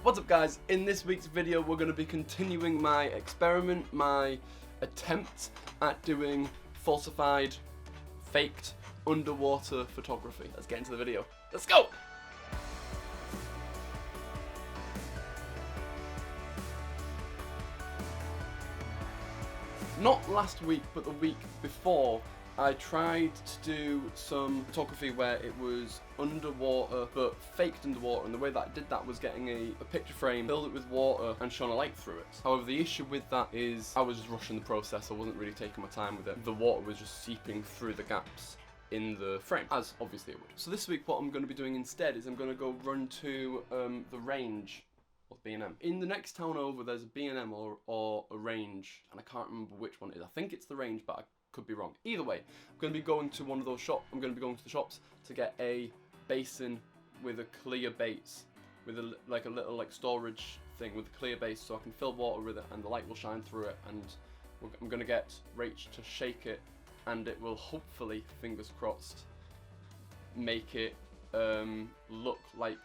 What's up guys, in this week's video we're going to be continuing my experiment, my attempt at doing falsified, faked underwater photography. Let's get into the video. Let's go! Not last week, but the week before, I tried to do some photography where it was underwater, but faked underwater, and the way that I did that was getting a picture frame, filled it with water, and shone a light through it. However, the issue with that is I was just rushing the process, I wasn't really taking my time with it. The water was just seeping through the gaps in the frame, as obviously it would. So this week what I'm going to be doing instead is I'm going to go run to the range of B&M. In the next town over there's a B&M or a range, and I can't remember which one it is. I think it's the range, but I could be wrong. Either way, I'm going to be going to one of those shops. I'm going to be going to the shops to get a basin with a clear base, with a little storage thing with a clear base, so I can fill water with it and the light will shine through it. And I'm going to get Rach to shake it, and it will hopefully, fingers crossed, make it look like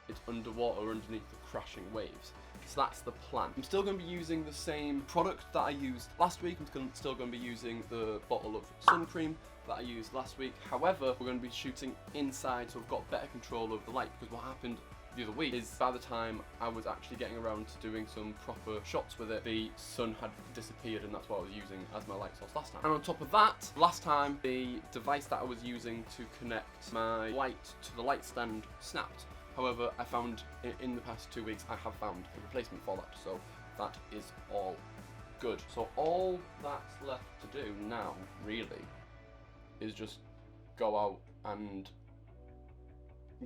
it's underwater underneath the crashing waves. So that's the plan. I'm still going to be using the same product that I used last week. I'm still going to be using the bottle of sun cream that I used last week. However, we're going to be shooting inside, so I've got better control over the light, because what happened the other week is by the time I was actually getting around to doing some proper shots with it, the sun had disappeared, and that's what I was using as my light source last time. And on top of that, last time the device that I was using to connect my light to the light stand snapped. However, I found in the past 2 weeks I have found a replacement for that, so that is all good. So all that's left to do now, really, is just go out and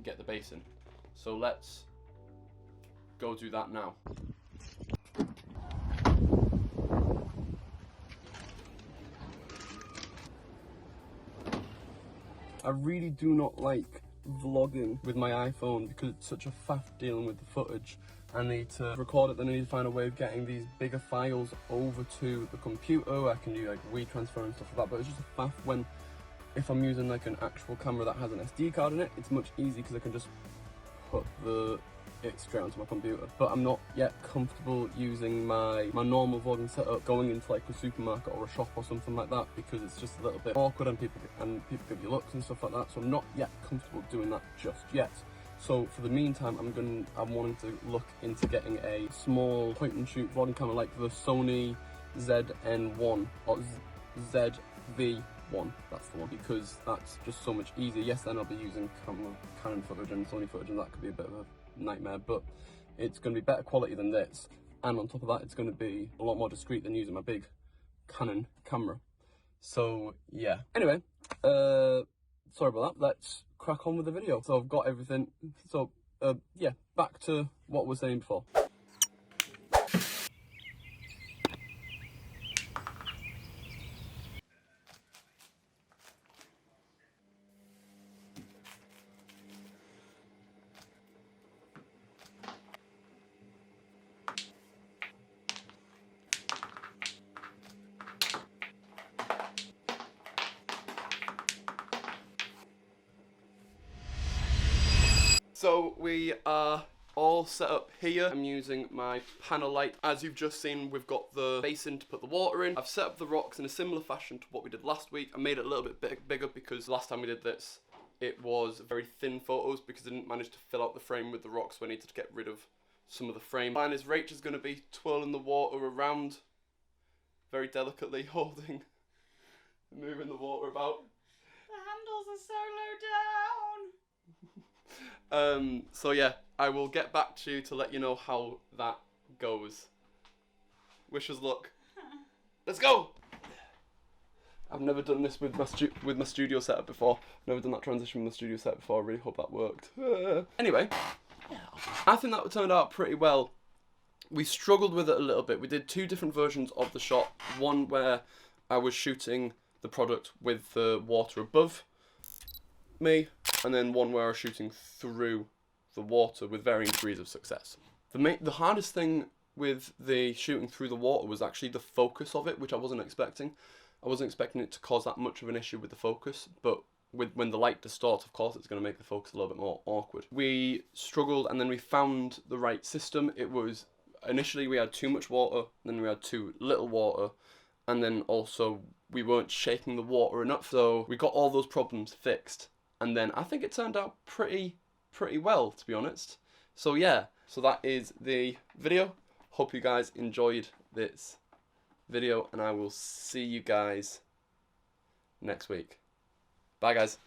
get the basin. So let's go do that now. I really do not like vlogging with my iPhone because it's such a faff dealing with the footage. I need to record it, then I need to find a way of getting these bigger files over to the computer. I can do like WeTransfer and stuff like that, but it's just a faff when, if I'm using like an actual camera that has an SD card in it, it's much easier because I can just put it straight onto my computer. But I'm not yet comfortable using my normal vlogging setup, going into like a supermarket or a shop or something like that, because it's just a little bit awkward and people give you looks and stuff like that. So I'm not yet comfortable doing that just yet. So for the meantime, I'm wanting to look into getting a small point and shoot vlogging camera like the Sony ZN-1 or ZV-1, that's the one, because that's just so much easier. Yes, then I'll be using Canon footage and Sony footage, and that could be a bit of a nightmare, but it's going to be better quality than this, and on top of that it's going to be a lot more discreet than using my big Canon camera. So yeah, anyway, sorry about that. Let's crack on with the video. So I've got everything, so yeah, back to what we were saying before. So we are all set up here. I'm using my panel light. As you've just seen, we've got the basin to put the water in. I've set up the rocks in a similar fashion to what we did last week. I made it a little bit bigger because last time we did this, it was very thin photos because I didn't manage to fill out the frame with the rocks, so I needed to get rid of some of the frame. Plan is Rach is going to be twirling the water around, very delicately holding, moving the water about. The handles are so low down. So yeah, I will get back to you to let you know how that goes. Wish us luck. Let's go! I've never done this with my studio setup before. Never done that transition with the studio setup before. I really hope that worked. Anyway, I think that turned out pretty well. We struggled with it a little bit. We did two different versions of the shot. One where I was shooting the product with the water above me, and then one where I was shooting through the water with varying degrees of success. The hardest thing with the shooting through the water was actually the focus of it, which I wasn't expecting. I wasn't expecting it to cause that much of an issue with the focus, but when the light distorts, of course, it's going to make the focus a little bit more awkward. We struggled, and then we found the right system. It was, initially we had too much water, then we had too little water, and then also we weren't shaking the water enough. So we got all those problems fixed, and then I think it turned out pretty well, to be honest. So yeah, so that is the video. Hope you guys enjoyed this video, and I will see you guys next week. Bye, guys.